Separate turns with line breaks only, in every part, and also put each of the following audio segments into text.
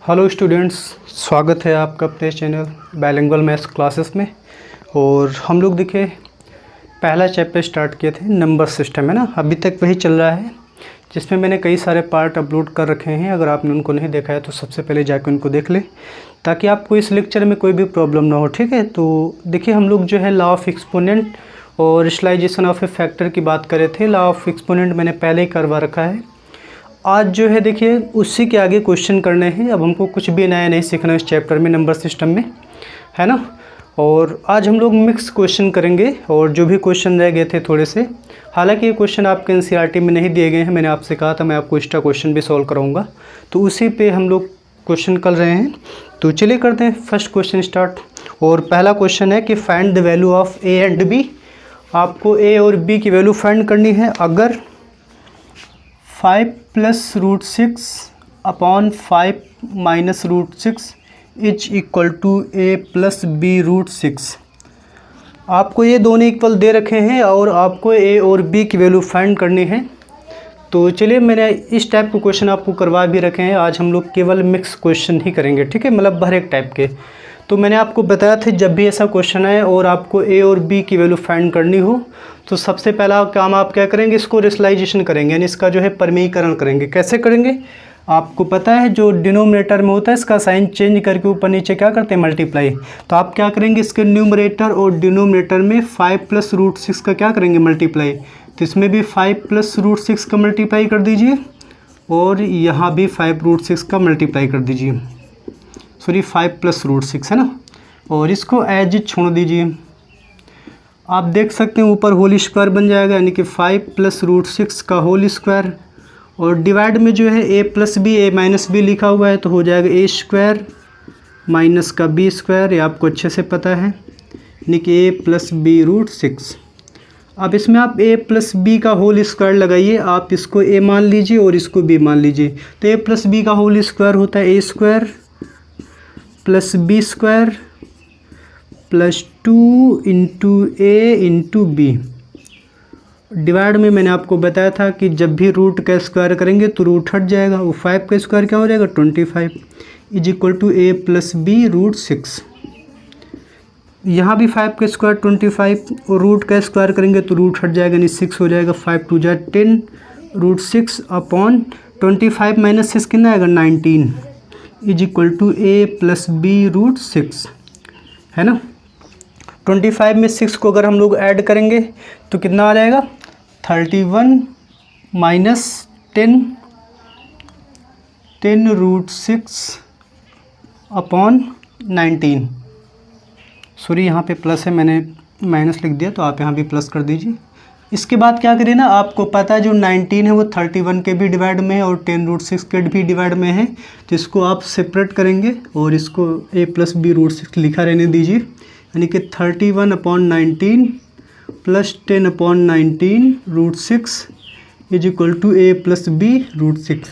Hello students, स्वागत है आपका अपने चैनल बाइलिंगुअल मैथ्स क्लासेस में। और हम लोग देखिए पहला चैप्टर स्टार्ट किए थे, नंबर सिस्टम है ना। अभी तक वही चल रहा है जिसमें मैंने कई सारे पार्ट अपलोड कर रखे हैं। अगर आपने उनको नहीं देखा है तो सबसे पहले जाकर उनको देख लें ताकि आपको इस लेक्चर में कोई भी प्रॉब्लम ना हो, ठीक है। तो देखिए हम लोग जो है लॉ ऑफ एक्सपोनेंट और इनिशियलाइजेशन ऑफ ए फैक्टर की बात कर रहे थे। लॉ ऑफ एक्सपोनेंट मैंने पहले ही करवा रखा है। आज जो है देखिए उसी के आगे क्वेश्चन करने हैं। अब हमको कुछ भी नया नहीं सीखना इस चैप्टर में, नंबर सिस्टम में, है ना। और आज हम लोग मिक्स क्वेश्चन करेंगे और जो भी क्वेश्चन रह गए थे थोड़े से, हालांकि ये क्वेश्चन आपके एनसीईआरटी में नहीं दिए गए हैं। मैंने आपसे कहा था मैं आपको एक्स्ट्रा क्वेश्चन भी सॉल्व कराऊंगा, तो उसी पे हम लोग क्वेश्चन कर रहे हैं। तो चलिए करते हैं फर्स्ट क्वेश्चन स्टार्ट। और पहला क्वेश्चन है कि find the value of A and B. आपको ए और बी की वैल्यू फाइंड करनी है। अगर 5 + √6 upon 5 - √6 is equal to a + b √6। आपको ये दोनों इक्वल दे रखे हैं और आपको a और b की वैल्यू फाइंड करनी है। तो चलिए मैंने इस टाइप के क्वेश्चन आपको करवा भी रखे हैं। आज हम लोग केवल मिक्स क्वेश्चन ही करेंगे, ठीक है, मतलब हर एक टाइप के। तो मैंने आपको बताया था जब भी ऐसा क्वेश्चन आए और आपको ए और बी की वैल्यू फाइंड करनी हो तो सबसे पहला काम आप क्या करेंगे, इसको रेशनलाइजेशन करेंगे, यानी इसका जो है परमीकरण करेंगे। कैसे करेंगे आपको पता है, जो डिनोमिनेटर में होता है इसका साइन चेंज करके ऊपर नीचे क्या करते हैं, मल्टीप्लाई। तो आप क्या करेंगे, इसके न्यूमरेटर और डिनोमिनेटर में 5 + √6 का क्या करेंगे, मल्टीप्लाई। तो इसमें भी 5 + √6 का मल्टीप्लाई कर दीजिए और यहाँ भी 5 √6 का मल्टीप्लाई कर दीजिए। सॉरी 5 + √6 है ना। और इसको एज इट छोड़ दीजिए। आप देख सकते हैं ऊपर होल स्क्वायर बन जाएगा, यानी कि 5 + √6 का होल स्क्वायर। और डिवाइड में जो है a + b a - b लिखा हुआ है तो हो जाएगा a² माइनस का b²। ये आपको अच्छे से पता है, यानी कि a + b √6। अब इसमें आप a + b का होल स्क्वायर लगाइए। आप इसको a मान लीजिए और इसको b मान लीजिए। तो a + b का होल स्क्वायर होता है a² + b² + 2 × a × b। Divide में मैंने आपको बताया था कि जब भी रूट का स्क्वायर करेंगे तो रूट हट जाएगा। वो 5 का स्क्वायर क्या हो जाएगा, 25 is equal to a + b √6। यहाँ भी 5 का स्क्वायर 25 और रूट का स्क्वायर करेंगे तो रूट हट जाएगा, यानी 6 हो जाएगा। 5 × 2 = 10 √6 अपॉन 25 - 6 कितना आएगा, 19 is equal to a + b √6, है ना। 25 में 6 को अगर हम लोग ऐड करेंगे तो कितना आ जाएगा, 31 - 10 √6 अपॉन 19। सॉरी यहाँ पे प्लस है, मैंने माइनस लिख दिया, तो आप यहाँ भी प्लस कर दीजिए। इसके बाद क्या करिए ना, आपको पता है जो 19 है वो 31 के भी डिवाइड में है और 10 √6 के भी डिवाइड में है। तो इसको आप सेपरेट करेंगे और इसको a + b √6 लिखा रहने दीजिए, यानी कि 31/19 + 10/19 √6 is equal to a + b √6।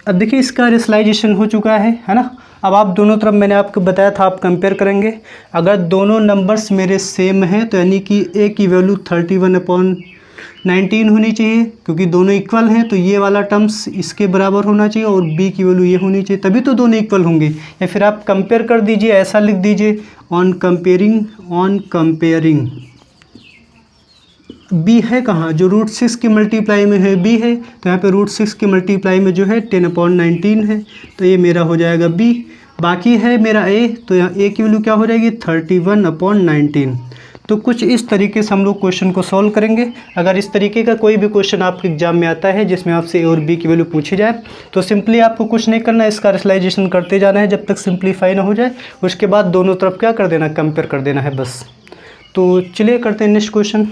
अब देखिए इसका रेशनलाइजेशन हो चुका है ना। अब आप दोनों तरफ मैंने आपको बताया था आप कंपेयर करेंगे। अगर दोनों नंबर्स मेरे सेम हैं तो यानी कि a की वैल्यू 31/19 होनी चाहिए, क्योंकि दोनों इक्वल हैं तो ये वाला टर्म्स इसके बराबर होना चाहिए और b की वैल्यू ये होनी चाहिए, तभी तो दोनों इक्वल होंगे। या फिर आप कंपेयर कर दीजिए, ऐसा लिख दीजिए ऑन कंपेयरिंग b है कहाँ, जो √6 की मल्टीप्लाई में है b है, तो यहाँ पे √6 की मल्टीप्लाई में जो है 10/19 है, तो ये मेरा हो जाएगा b। बाकी है मेरा a, तो यहाँ a की वैल्यू क्या हो जाएगी, 31/19। तो कुछ इस तरीके से हम लोग क्वेश्चन को सॉल्व करेंगे। अगर इस तरीके का कोई भी क्वेश्चन आपके एग्जाम में आता है जिसमें आपसे a और b की वैल्यू पूछी जाए तो सिंपली आपको कुछ नहीं करना है, इसका रेशनलाइजेशन करते जाना है जब तक सिंप्लीफाई ना हो जाए। उसके बाद दोनों तरफ क्या कर देना, कंपेयर कर देना है बस। तो चलिए करते हैं नेक्स्ट क्वेश्चन।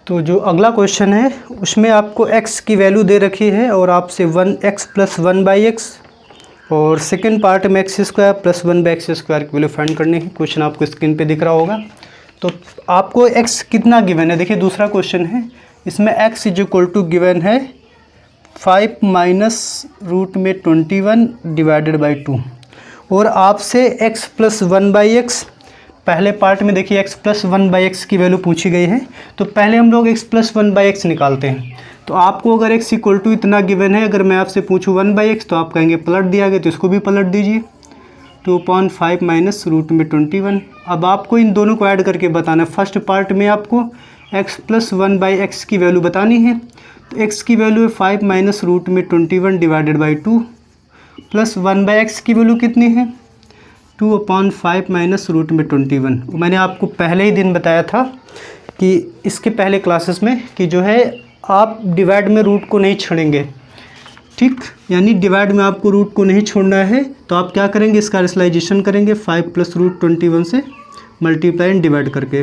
तो जो अगला क्वेश्चन है उसमें आपको x की वैल्यू दे रखी है और आपसे 1x + 1/x और सेकेंड पार्ट में x² + 1/x² की वैल्यू फाइंड करनी है। क्वेश्चन आपको स्क्रीन पे दिख रहा होगा। तो आपको x कितना गिवन है, देखिए दूसरा क्वेश्चन है, इसमें x is equal to given है 5 - √21 / 2 और आपसे x + 1/x पहले पार्ट में देखिए x + 1/x की वैल्यू पूछी गई है। तो पहले हम लोग x + 1/x निकालते हैं। तो आपको अगर x इक्वल टू इतना गिवन है, अगर मैं आपसे पूछूँ 1/x तो आप कहेंगे पलट दिया गया, तो इसको भी पलट दीजिए 2/5 माइनस रूट में 21। अब आपको इन दोनों को ऐड करके बताना है। फर्स्ट पार्ट में आपको x प्लस 1/x की वैल्यू बतानी है। तो x की वैल्यू है 5 माइनस रूट में 21 डिवाइडेड बाई 2 प्लस 1/x की वैल्यू कितनी है 2/5 माइनस रूट में 21। मैंने आपको पहले ही दिन बताया था कि इसके पहले क्लासेस में कि जो है आप डिवाइड में रूट को नहीं छोड़ेंगे, ठीक, यानी डिवाइड में आपको रूट को नहीं छोड़ना है। तो आप क्या करेंगे, इसका रेशनलाइजेशन करेंगे 5 प्लस रूट 21 से मल्टीप्लाई एंड डिवाइड करके।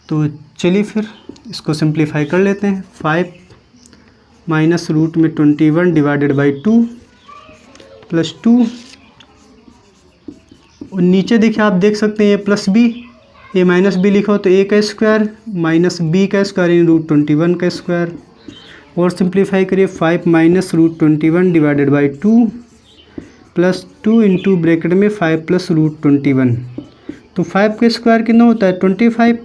तो चलिए फिर इसको सिंप्लीफाई कर लेते हैं। 5 माइनस रूट में 21 डिवाइडेड बाई 2 प्लस 2, और नीचे देखिए आप देख सकते हैं A plus B, A minus B लिखा हो तो ए का स्क्वायर माइनस बी का स्क्वायर इन रूट 21 का स्क्वायर, और सिंप्लीफाई करिए 5 minus root 21 divided by 2 plus 2 into bracket में 5 प्लस रूट 21। तो 5 का स्क्वायर कितना होता है 25,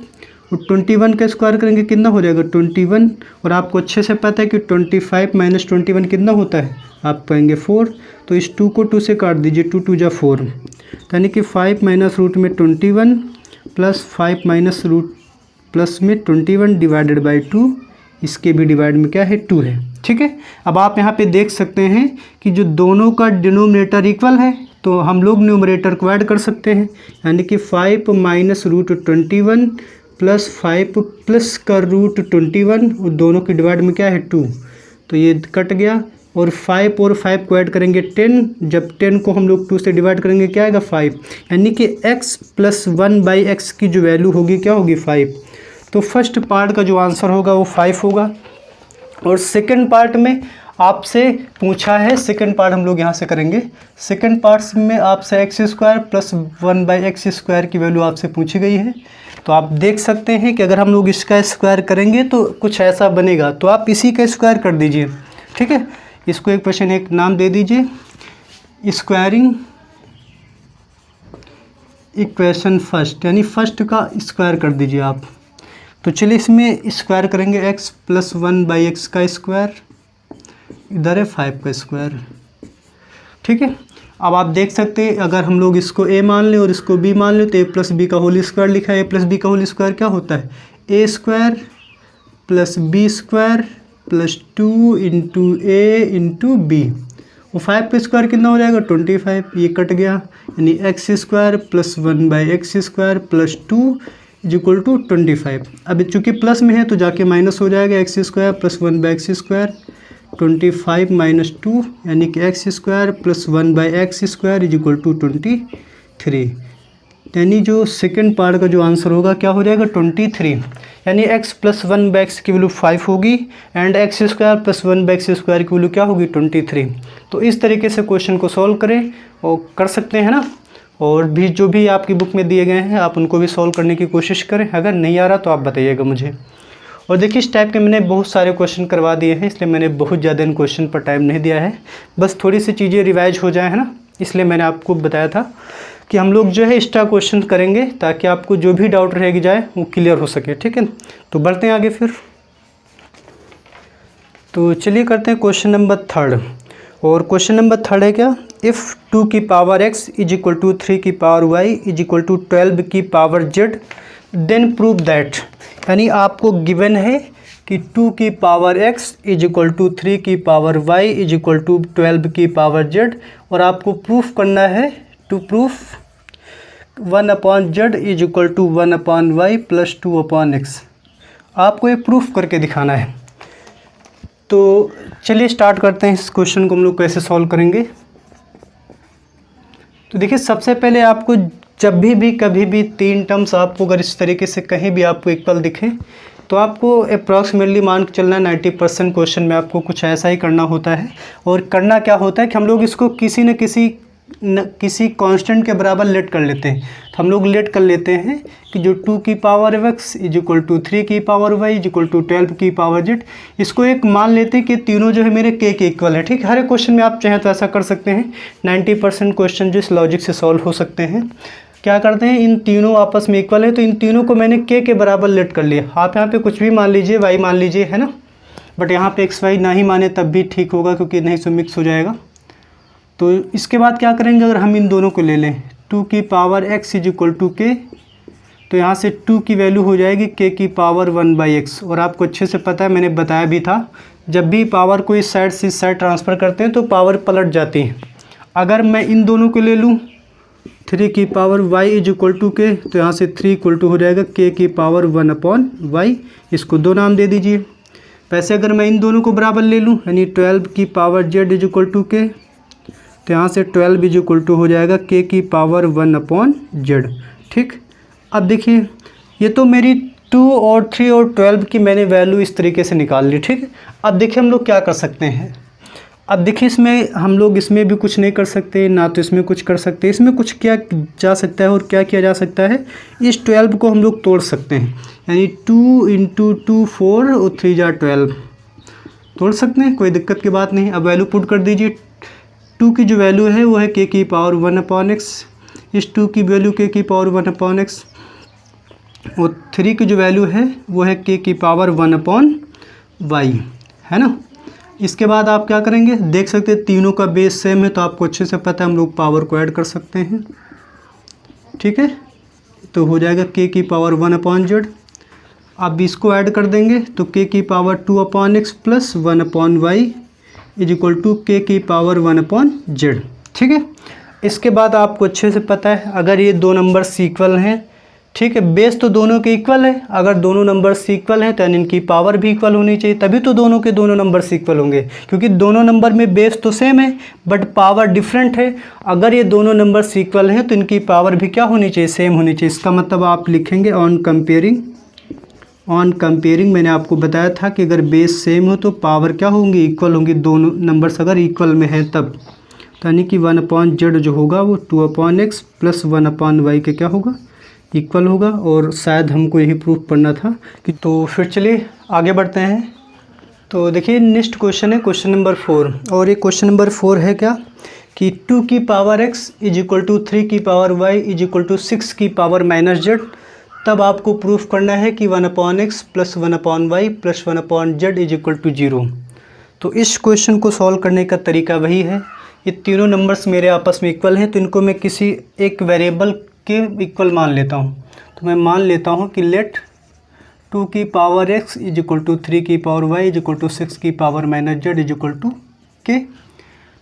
और 21 का स्क्वायर करेंगे कितना हो जाएगा 21, और आपको अच्छे से पता है कि 25 माइनस 21 कितना होता है, आप कहेंगे 4। तो इस 2 को 2 से काट दीजिए, 2 2 जा 4, यानी कि 5 माइनस रूट में 21 प्लस 5 माइनस रूट प्लस में 21 डिवाइडेड बाई 2, इसके भी डिवाइड में क्या है 2 है, ठीक है। अब आप यहाँ पे देख सकते हैं कि जो दोनों का डिनोमिनेटर इक्वल है तो हम लोग न्यूमरेटर को ऐड कर सकते हैं, यानी कि 5 माइनस रूट 21 प्लस 5 प्लस का रूट 21, और दोनों की डिवाइड में क्या है 2, तो ये कट गया। और 5 और 5 को ऐड करेंगे 10, जब 10 को हम लोग 2 से डिवाइड करेंगे क्या आएगा 5, यानी कि x प्लस 1/x की जो वैल्यू होगी क्या होगी 5। तो फर्स्ट पार्ट का जो आंसर होगा वो 5 होगा। और सेकंड पार्ट में आपसे पूछा है, सेकंड पार्ट हम लोग यहाँ से करेंगे। सेकंड पार्ट में आपसे x square plus 1/x square की वैल्यू आपसे पूछी गई है। तो आप देख सकते हैं कि अगर हम लोग इसका स्क्वायर करेंगे तो कुछ ऐसा बनेगा, तो आप इसी का स्क्वायर कर दीजिए, ठीक है। इसको एक क्वेश्चन एक नाम दे दीजिए, स्क्वायरिंग इक्वेशन फर्स्ट, यानी फर्स्ट का स्क्वायर कर दीजिए आप। तो चलिए इसमें स्क्वायर करेंगे x प्लस 1/x का स्क्वायर, इधर है 5 का स्क्वायर, ठीक है। अब आप देख सकते हैं अगर हम लोग इसको a मान लें और इसको b मान लें तो a प्लस बी का होल स्क्वायर लिखा है। a प्लस बी का होल स्क्वायर क्या होता है a square plus B square plus 2 into A into B, और 5 का स्क्वायर कितना हो जाएगा 25, ये कट गया, यानी x square plus 1/x square plus 2 is equal to 25। अब चूँकि प्लस में है तो जाके माइनस हो जाएगा, x square plus 1/x square 25 minus 2, यानी कि x square plus 1/x square is equal to 23, यानी जो सेकंड पार्ट का जो आंसर होगा क्या हो जाएगा 23, यानी x प्लस 1/x की वैल्यू 5 होगी and x square plus 1/x square की वैल्यू क्या होगी 23। तो इस तरीके से क्वेश्चन को सॉल्व करें और कर सकते हैं ना। और भी जो भी आपकी बुक में दिए गए हैं आप उनको भी सॉल्व करने की कोशिश करें, अगर नहीं आ रहा तो आप बताइएगा मुझे। और देखिए इस टाइप के मैंने बहुत सारे क्वेश्चन करवा दिए हैं, इसलिए मैंने बहुत ज़्यादा इन क्वेश्चन पर टाइम नहीं दिया है, बस थोड़ी सी चीज़ें रिवाइज हो जाए, है ना। इसलिए मैंने आपको बताया था कि हम लोग जो है एक्स्ट्रा क्वेश्चन करेंगे ताकि आपको जो भी डाउट रह जाए वो क्लियर हो सके, ठीक है। तो बढ़ते हैं आगे फिर। तो चलिए करते हैं क्वेश्चन नंबर 3, और क्वेश्चन नंबर 3 है क्या, इफ़ 2 की power x is equal to 3 की power y is equal to 12 की power z then prove that, यानी आपको गिवन है कि 2 की power x is equal to 3 की power y is equal to 12 की पावर z, और आपको प्रूफ करना है to proof 1/z is equal to 1/y plus 2/x, आपको ये प्रूफ करके दिखाना है। तो चलिए स्टार्ट करते हैं, इस क्वेश्चन को हम लोग कैसे सॉल्व करेंगे। तो देखिए सबसे पहले आपको जब भी कभी भी 3 टर्म्स आपको अगर इस तरीके से कहीं भी आपको इक्वल दिखे तो आपको अप्रॉक्सीमेटली मान के चलना 90% क्वेश्चन में आपको कुछ ऐसा ही करना होता है। और करना क्या होता है कि हम लोग इसको किसी न किसी कांस्टेंट के बराबर लेट कर लेते हैं। तो हम लोग लेट कर लेते हैं कि जो 2 की power x is equal to 3 की power y is equal to 12 की पावर z, इसको एक मान लेते हैं कि तीनों जो है मेरे k के इक्वल है, ठीक है। हर एक क्वेश्चन में आप चाहें तो ऐसा कर सकते हैं। 90% क्वेश्चन जो इस लॉजिक से सॉल्व हो सकते हैं क्या करते हैं, इन तीनों आपस में इक्वल है तो इन तीनों को मैंने के बराबर लेट कर लिया। आप यहाँ पे कुछ भी मान लीजिए, वाई मान लीजिए, है ना, बट यहाँ पे एक्स वाई ना ही माने तब भी ठीक होगा क्योंकि नहीं तो मिक्स हो जाएगा। तो इसके बाद क्या करेंगे, अगर हम इन दोनों को ले लें 2 की power x is equal to K, तो यहाँ से 2 की वैल्यू हो जाएगी k की पावर 1/x। और आपको अच्छे से पता है, मैंने बताया भी था, जब भी पावर को इस साइड से इस साइड ट्रांसफ़र करते हैं तो पावर पलट जाती है। अगर मैं इन दोनों को ले लूँ 3 की power y is equal to K, तो यहाँ से 3 इक्वल टू हो जाएगा k की पावर 1/y। इसको 2 नाम दे दीजिए। वैसे अगर मैं इन दोनों को बराबर ले लूँ, यानी 12 की power z is equal to K, तो यहाँ से 12 इज इक्वल टू हो जाएगा k की पावर 1/z। ठीक, अब देखिए ये तो मेरी 2 और 3 और 12 की मैंने वैल्यू इस तरीके से निकाल ली। ठीक, अब देखिए हम लोग क्या कर सकते हैं। अब देखिए इसमें हम लोग इसमें भी कुछ नहीं कर सकते, ना तो इसमें कुछ कर सकते। इसमें कुछ किया जा सकता है और क्या किया जा सकता है, इस 12 को हम लोग तोड़ सकते हैं, यानी 2 × 2 4 और 3 जा 12 तोड़ सकते हैं, कोई दिक्कत की बात नहीं। अब वैल्यू पुट कर दीजिए। 2 की जो वैल्यू है वो है k की पावर 1/x, इस 2 की वैल्यू k की पावर 1/x, और 3 की जो वैल्यू है वो है k की पावर 1/y, है ना। इसके बाद आप क्या करेंगे, देख सकते हैं तीनों का बेस सेम है तो आपको अच्छे से पता है हम लोग पावर को ऐड कर सकते हैं। ठीक है, तो हो जाएगा k की पावर 1/z। अब इसको ऐड कर देंगे तो k की power 2/x plus 1/y is equal to k की पावर 1/z। ठीक है, इसके बाद आपको अच्छे से पता है अगर ये दो नंबर्स इक्वल हैं, ठीक है, बेस तो दोनों के इक्वल है, अगर दोनों नंबर्स इक्वल हैं तो इनकी पावर भी इक्वल होनी चाहिए, तभी तो दोनों के दोनों नंबर्स इक्वल होंगे, क्योंकि दोनों नंबर में बेस तो सेम है बट पावर डिफरेंट है। अगर ये दोनों नंबर्स इक्वल हैं तो इनकी पावर भी क्या होनी चाहिए, सेम होनी चाहिए। इसका मतलब आप लिखेंगे ऑन कंपेयरिंग मैंने आपको बताया था कि अगर बेस सेम हो तो पावर क्या होंगी, इक्वल होंगी, दोनों नंबर्स अगर इक्वल में है तब। तो यानी कि 1/z जो होगा वो 2/x प्लस 1/y के क्या होगा, इक्वल होगा। और शायद हमको यही प्रूफ करना था कि, तो फिर चलिए आगे बढ़ते हैं। तो देखिए नेक्स्ट क्वेश्चन है क्वेश्चन नंबर 4, और ये क्वेश्चन नंबर 4 है क्या कि 2 की power x is equal to 3 की power y is equal to 6 की पावर -z। तब आपको प्रूफ करना है कि 1/x plus 1/y plus 1/z is equal to 0। तो इस क्वेश्चन को सॉल्व करने का तरीका वही है, ये तीनों नंबर्स मेरे आपस में इक्वल हैं तो इनको मैं किसी एक वेरिएबल के इक्वल मान लेता हूँ। तो मैं मान लेता हूँ कि लेट 2 की power x is equal to 3 की power y is equal to 6 की power -z is equal to k।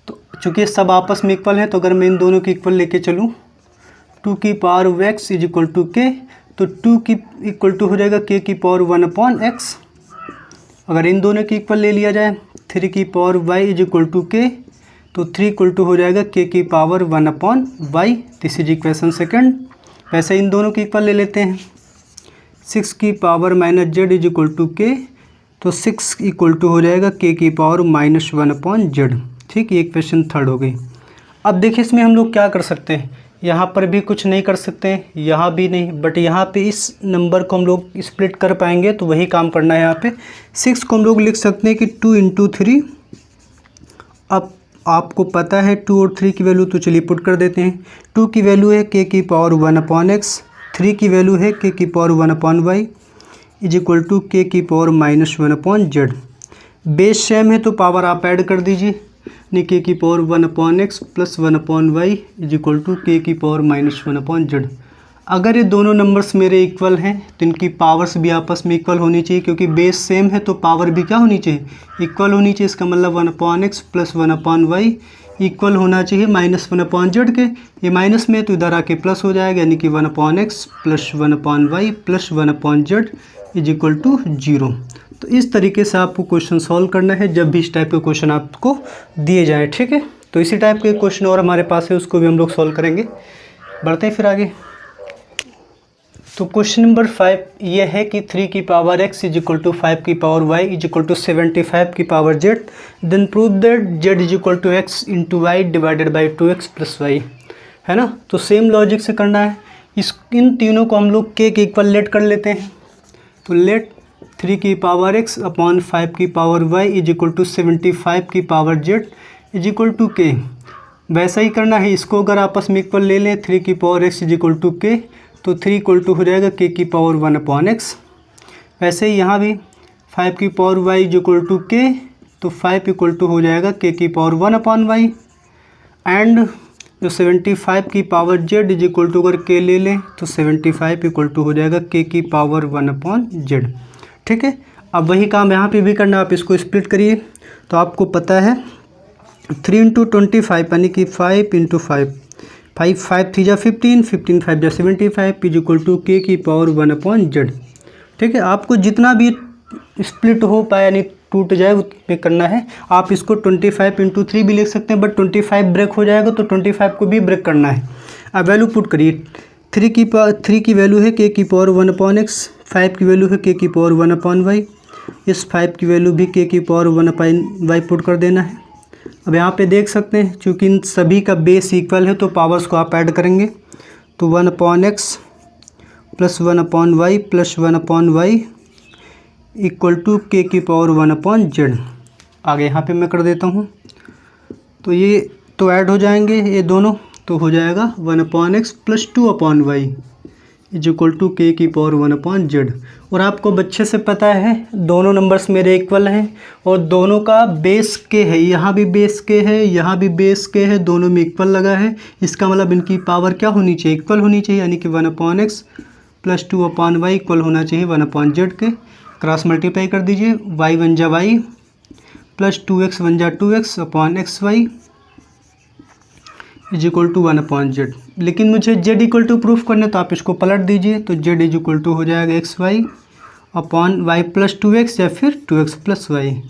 तो चूँकि सब आपस में इक्वल हैं तो अगर मैं इन दोनों की इक्वल लेके चलूँ 2 की power x is equal to k, तो 2 की इक्वल टू हो जाएगा k की पावर 1/x। अगर इन दोनों की इक्वल ले लिया जाए 3 की power y is equal to k, तो 3 इक्वल टू हो जाएगा k की power 1/y। This is equation second. वैसे इन दोनों की इक्वल ले लेते हैं 6 की power -z is equal to k, तो 6 इक्वल टू हो जाएगा k की पावर -1/z। ठीक, ये इक्वेशन थर्ड हो गई। अब देखिए इसमें हम लोग क्या कर सकते हैं, यहाँ पर भी कुछ नहीं कर सकते हैं, यहाँ भी नहीं, बट यहाँ पे इस नंबर को हम लोग स्प्लिट कर पाएंगे तो वही काम करना है। यहाँ पे 6 को हम लोग लिख सकते हैं कि 2 × 3। अब आपको पता है 2 और 3 की वैल्यू, तो चलिए पुट कर देते हैं। 2 की वैल्यू है k की पावर 1/x, 3 की वैल्यू है k की power 1/y is equal to k की पावर -1/z। बेस सेम है तो पावर आप ऐड कर दीजिए, यानी k की power 1/x plus 1/y is equal to k की पावर -1/z। अगर ये दोनों नंबर्स मेरे इक्वल हैं तो इनकी पावर्स भी आपस में इक्वल होनी चाहिए, क्योंकि बेस सेम है तो पावर भी क्या होनी चाहिए, इक्वल होनी चाहिए। इसका मतलब 1/x प्लस 1/y इक्वल होना चाहिए -1/z के। ये माइनस में तो इधर आके प्लस हो जाएगा, यानी कि 1/x plus 1/y plus 1/z is equal to 0। तो इस तरीके से आपको क्वेश्चन सॉल्व करना है जब भी इस टाइप के क्वेश्चन आपको दिए जाए। ठीक है, तो इसी टाइप के क्वेश्चन और हमारे पास है, उसको भी हम लोग सॉल्व करेंगे। बढ़ते हैं फिर आगे। तो क्वेश्चन नंबर 5 ये है कि 3 की power x is equal to 5 की power y is equal to 75 की power z, then prove that z is equal to x into Y divided by 2x plus Y, है ना। तो सेम लॉजिक से करना है। इन तीनों को हम लोग k के इक्वल लेट कर लेते हैं। तो लेट 3 की पावर x अपॉन 5 की power y is equal to 75 की power z is equal to k। वैसा ही करना है। इसको अगर आपस में इक्वल ले लें 3 की power x is equal to K, तो 3 इक्वल टू हो जाएगा k की पावर 1 अपॉन एक्स। वैसे ही यहाँ भी 5 की power y is equal to K, तो 5 इक्वल टू हो जाएगा k की पावर 1 अपॉन वाई। एंड जो 75 की power z is equal to अगर k ले लें तो 75 इक्वल टू हो जाएगा k की पावर 1 अपॉन z। ठीक है, अब वही काम यहाँ पे भी करना। आप इसको स्प्लिट करिए तो आपको पता है 3 इंटू 25 यानी कि 5 इंटू 5, 5 थ्री जा 15, 15 5 जा 75 इज इक्वल टू के की पावर 1 अपॉन जेड। ठीक है, आपको जितना भी स्प्लिट हो पाए यानी टूट जाए उसमें करना है। आप इसको 25 इंटू 3 भी लिख सकते हैं, बट 25 ब्रेक हो जाएगा तो 25 को भी ब्रेक करना है। अब वैल्यू पुट करिए। 3 की वैल्यू है के की पावर 1 अपॉन एक्स, 5 की वैल्यू है के की पावर 1 अपॉन वाई, इस 5 की वैल्यू भी के की पावर 1 अपॉन वाई पुट कर देना है। अब यहाँ पे देख सकते हैं चूँकि इन सभी का बेस इक्वल है तो पावर्स को आप ऐड करेंगे, तो 1 upon X plus 1 upon Y plus 1 upon Y equal to K की पावर 1 अपॉन जेड। आगे यहाँ पे मैं कर देता हूँ, तो ये तो ऐड हो जाएंगे ये दोनों, तो हो जाएगा 1 upon X plus 2 upon Y is equal to K की पावर 1 अपॉन जेड। और आपको बच्चे से पता है दोनों नंबर्स मेरे इक्वल हैं और दोनों का बेस के है, यहाँ भी बेस के है यहाँ भी बेस के है, दोनों में इक्वल लगा है। इसका मतलब इनकी पावर क्या होनी चाहिए, इक्वल होनी चाहिए, यानी कि 1 upon X plus 2 upon Y equal होना चाहिए 1 अपॉन जेड के। क्रॉस मल्टीप्लाई कर दीजिए, वाई 1 जा वाई प्लस 2x 1 जा 2x upon X Y is equal to 1 upon Z. लेकिन मुझे जेड इक्वल टू प्रूफ करना है तो आप इसको पलट दीजिए, तो जेड इज इक्वल टू हो जाएगा X Y upon Y plus 2x या फिर 2x प्लस वाई।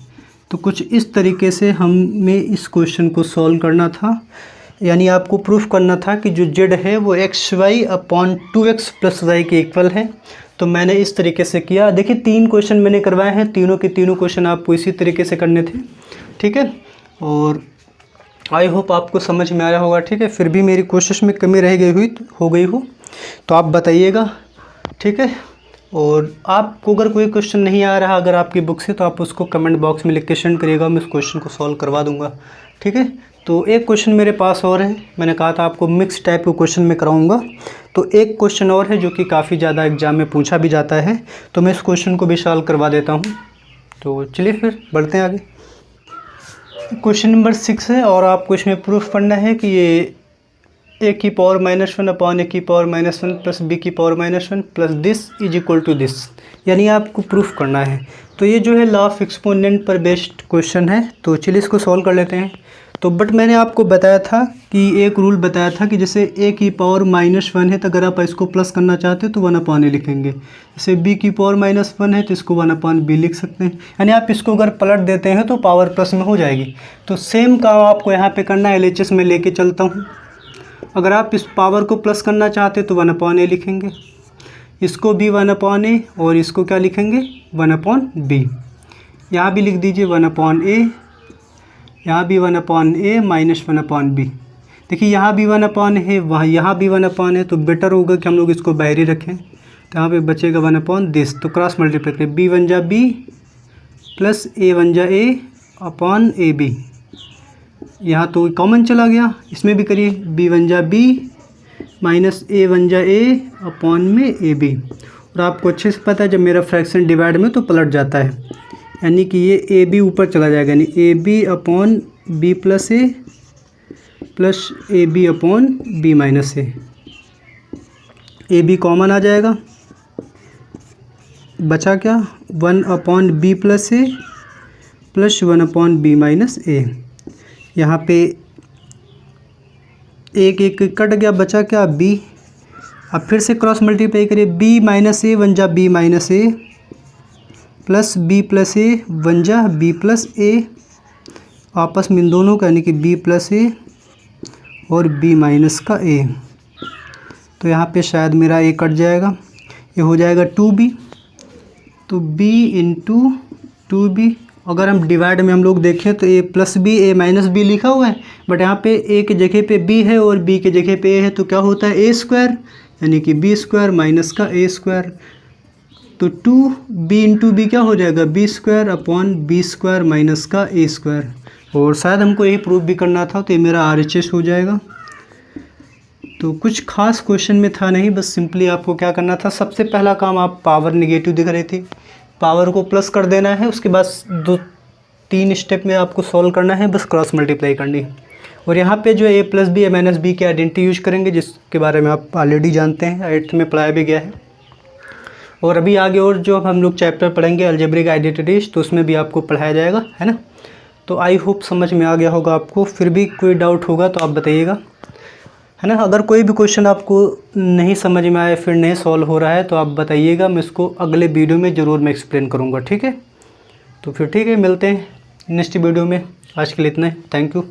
तो कुछ इस तरीके से हमें इस क्वेश्चन को सॉल्व करना था, यानी आपको प्रूफ करना था कि जो जेड है वो X Y upon 2x plus Y के इक्वल है। तो मैंने इस तरीके से किया। देखिए 3 क्वेश्चन मैंने करवाए हैं, तीनों के तीनों क्वेश्चन आपको इसी तरीके से करने थे। ठीक है, और आई होप आपको समझ में आया होगा। ठीक है, फिर भी मेरी कोशिश में कमी रह गई हो गई हो तो आप बताइएगा। ठीक है, और आपको अगर कोई क्वेश्चन नहीं आ रहा अगर आपकी बुक से, तो आप उसको कमेंट बॉक्स में लिख के सेंड करिएगा, मैं उस क्वेश्चन को सॉल्व करवा दूंगा। ठीक है, तो एक क्वेश्चन मेरे पास और है, मैंने कहा था आपको मिक्स टाइप के क्वेश्चन में कराऊंगा, तो एक क्वेश्चन और है जो कि काफ़ी ज़्यादा एग्जाम में पूछा भी जाता है, तो मैं इस क्वेश्चन को भी सॉल्व करवा देता हूँ। तो चलिए फिर बढ़ते हैं आगे। क्वेश्चन नंबर 6 है और आपको इसमें प्रूफ करना है कि ये ए की पावर -1 अपॉन ए की पावर -1 प्लस बी की power -1 plus this is equal to this, यानी आपको प्रूफ करना है। तो ये जो है लॉ ऑफ एक्सपोनेंट पर बेस्ड क्वेश्चन है, तो चलिए इसको सॉल्व कर लेते हैं। तो बट मैंने आपको बताया था कि एक रूल बताया था कि जैसे ए की पावर -1 है तो अगर आप इसको प्लस करना चाहते हो तो 1 अपॉन ए लिखेंगे। जैसे बी की पावर -1 है तो इसको 1 अपॉन बी लिख सकते हैं, यानी आप इसको अगर पलट देते हैं तो पावर प्लस में हो जाएगी। तो सेम काम आपको यहाँ पे करना है, LHS में लेके चलता हूँ। अगर आप इस पावर को प्लस करना चाहते तो 1 अपॉन ए लिखेंगे, इसको भी 1 अपॉन ए और इसको क्या लिखेंगे 1 अपॉन बी। यहाँ भी लिख दीजिए 1 अपॉन ए, यहाँ भी 1 अपॉन ए माइनस 1 अपॉन बी। देखिए यहाँ भी 1 अपॉन है, वहाँ यहाँ भी 1 अपॉन है, तो बेटर होगा कि हम लोग इसको बाहर ही रखें। तो यहाँ पे बचेगा 1 अपॉन दिस, तो क्रॉस मल्टीप्लाई करें, बी 1 जा बी प्लस ए 1 जा ए अपॉन ए बी। यहाँ तो कॉमन चला गया, इसमें भी करिए बी 1 जा बी माइनस ए 1 जा ए अपॉन में ए बी। और आपको अच्छे से पता है जब मेरा फ्रैक्शन डिवाइड में तो पलट जाता है, यानी कि ये ए बी ऊपर चला जाएगा, यानी a b upon b plus a b upon b minus a b common आ जाएगा। बचा क्या 1 upon b plus 1 upon b minus a. यहाँ पे एक कट गया, बचा क्या बी। अब फिर से क्रॉस मल्टीप्लाई करिए, बी माइनस ए 1 जा बी माइनस ए प्लस बी प्लस ए 1 जा बी प्लस ए, आपस में इन दोनों का यानी कि बी प्लस ए और बी माइनस का ए। तो यहाँ पे शायद मेरा ए कट जाएगा, ये हो जाएगा 2b, तो b इंटू 2b। अगर हम डिवाइड में हम लोग देखें तो a plus B A minus B लिखा हुआ है, बट यहाँ पे a की जगह पे b है और b की जगह पे a है, तो क्या होता है a स्क्वायर, यानी कि b स्क्वायर माइनस का a स्क्वायर। तो 2b इंटू बी क्या हो जाएगा b square upon B square minus का a स्क्वायर, और शायद हमको यही प्रूव भी करना था, तो ये मेरा RHS हो जाएगा। तो कुछ खास क्वेश्चन में था नहीं, बस सिंपली आपको क्या करना था, सबसे पहला काम, आप पावर निगेटिव दिख रही थी, पावर को प्लस कर देना है। उसके बाद 2-3 स्टेप में आपको सॉल्व करना है, बस क्रॉस मल्टीप्लाई करनी है। और यहाँ पे जो a + b - b की आइडेंटिटी यूज करेंगे, जिसके बारे में आप ऑलरेडी जानते हैं, 8th में पढ़ाया भी गया है। और अभी आगे और जो हम लोग चैप्टर पढ़ेंगे अलजेब्रिक आइडेंटिटीज, तो उसमें भी आपको पढ़ाया जाएगा, है ना। तो आई होप समझ में आ गया होगा आपको। फिर भी कोई डाउट होगा तो आप बताइएगा, है ना। अगर कोई भी क्वेश्चन आपको नहीं समझ में आए, फिर नहीं सॉल्व हो रहा है, तो आप बताइएगा, मैं इसको अगले वीडियो में ज़रूर मैं एक्सप्लेन करूँगा, ठीक है। तो फिर ठीक है, मिलते हैं नेक्स्ट वीडियो में। आज के लिए इतना ही, थैंक यू।